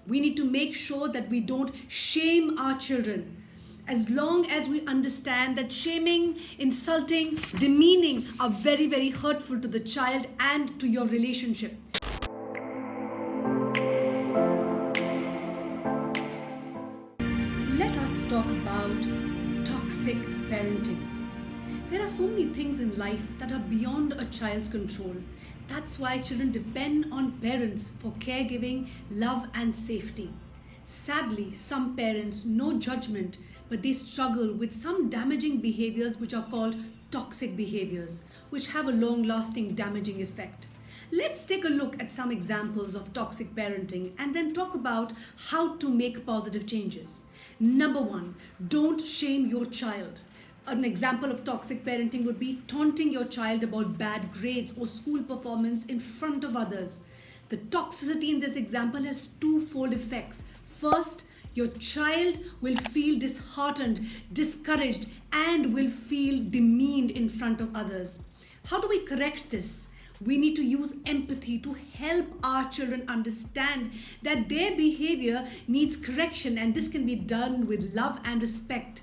We need to make sure that we don't shame our children. As long as we understand that shaming, insulting, demeaning are very, very hurtful to the child and to your relationship. Let us talk about toxic parenting. There are so many things in life that are beyond a child's control. That's why children depend on parents for caregiving, love, and safety. Sadly, some parents, no judgment, but they struggle with some damaging behaviors which are called toxic behaviors, which have a long lasting damaging effect. Let's take a look at some examples of toxic parenting and then talk about how to make positive changes. Number one, don't shame your child. An example of toxic parenting would be taunting your child about bad grades or school performance in front of others. The toxicity in this example has twofold effects. First, your child will feel disheartened, discouraged, and will feel demeaned in front of others. How do we correct this? We need to use empathy to help our children understand that their behavior needs correction, and this can be done with love and respect.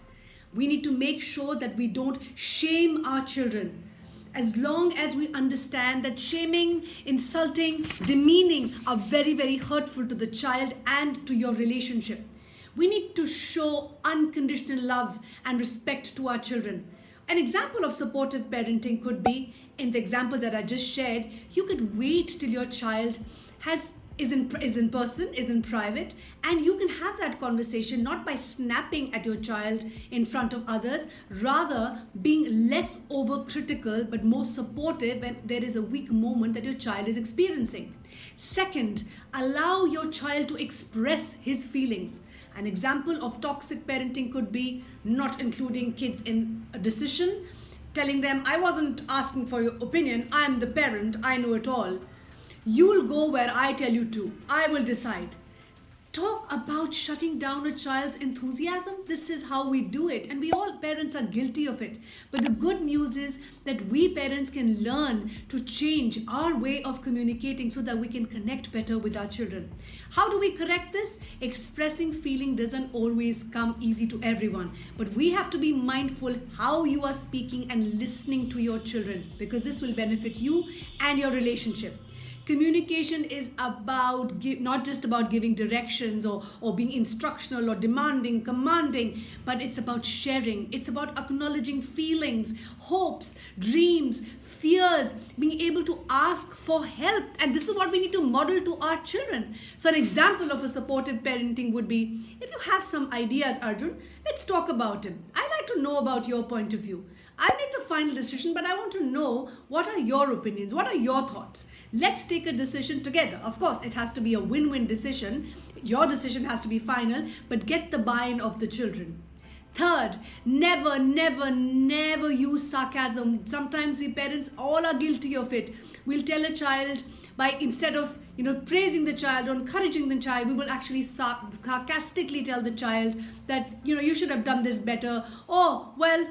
We need to make sure that we don't shame our children. As long as we understand that shaming, insulting, demeaning are very, very hurtful to the child and to your relationship. We need to show unconditional love and respect to our children. An example of supportive parenting could be, in the example that I just shared, you could wait till your child is in person, is in private, and you can have that conversation not by snapping at your child in front of others, rather being less overcritical but more supportive when there is a weak moment that your child is experiencing. Second, allow your child to express his feelings. An example of toxic parenting could be not including kids in a decision, telling them, I wasn't asking for your opinion, I am the parent, I know it all. You'll go where I tell you to, I will decide. Talk about shutting down a child's enthusiasm. This is how we do it, and we all parents are guilty of it. But the good news is that we parents can learn to change our way of communicating so that we can connect better with our children. How do we correct this? Expressing feeling doesn't always come easy to everyone, but we have to be mindful how you are speaking and listening to your children, because this will benefit you and your relationship. Communication is about not just about giving directions or being instructional or demanding, commanding, but it's about sharing. It's about acknowledging feelings, hopes, dreams, fears, being able to ask for help. And this is what we need to model to our children. So an example of a supportive parenting would be, if you have some ideas, Arjun, let's talk about it. I like to know about your point of view. I make the final decision, but I want to know what are your opinions, what are your thoughts. Let's take a decision together. Of course, it has to be a win-win decision. Your decision has to be final, but get the buy-in of the children. Third, never, never, never use sarcasm. Sometimes we parents all are guilty of it. We'll tell a child instead of praising the child or encouraging the child, we will actually sarcastically tell the child that you should have done this better. Oh, well,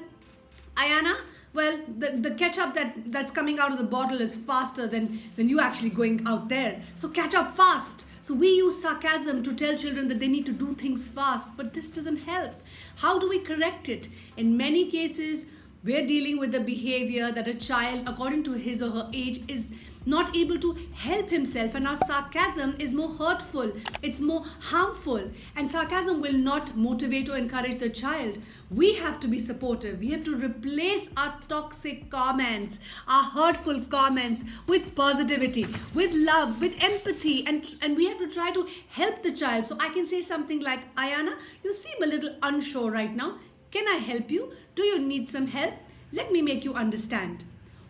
Ayana, the ketchup that's coming out of the bottle is faster than you actually going out there. So catch up fast. So we use sarcasm to tell children that they need to do things fast, but this doesn't help. How do we correct it? In many cases, we're dealing with the behavior that a child, according to his or her age, is not able to help himself, and our sarcasm is more hurtful, it's more harmful, and sarcasm will not motivate or encourage the child. We have to be supportive. We have to replace our toxic comments, our hurtful comments with positivity, with love, with empathy, and we have to try to help the child. So I can say something like, Ayana, you seem a little unsure right now. Can I help you? Do you need some help? Let me make you understand.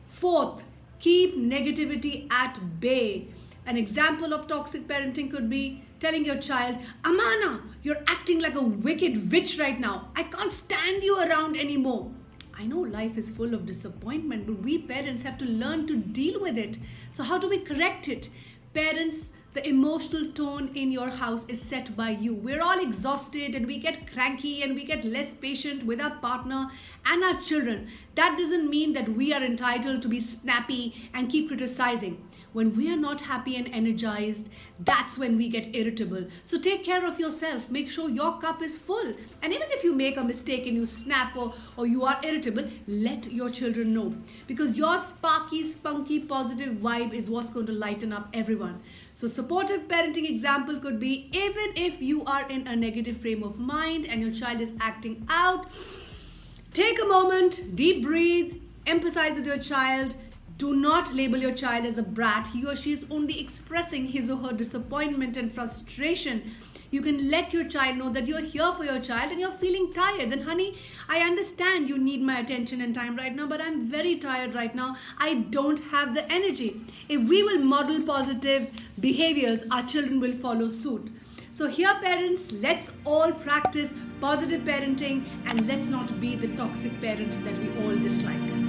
Fourth, keep negativity at bay. An example of toxic parenting could be telling your child, Amana, you're acting like a wicked witch right now. I can't stand you around anymore. I know life is full of disappointment, but we parents have to learn to deal with it. So how do we correct it? Parents, the emotional tone in your house is set by you. We're all exhausted and we get cranky and we get less patient with our partner and our children. That doesn't mean that we are entitled to be snappy and keep criticizing. When we are not happy and energized, that's when we get irritable. So take care of yourself. Make sure your cup is full. And even if you make a mistake and you snap or you are irritable, let your children know. Because your sparky, spunky, positive vibe is what's going to lighten up everyone. So supportive parenting example could be, even if you are in a negative frame of mind and your child is acting out, take a moment, deep breathe, empathize with your child. Do not label your child as a brat. He or she is only expressing his or her disappointment and frustration. You can let your child know that you're here for your child and you're feeling tired. Then, honey, I understand you need my attention and time right now, but I'm very tired right now. I don't have the energy. If we will model positive behaviors, our children will follow suit. So here, parents, let's all practice positive parenting and let's not be the toxic parent that we all dislike.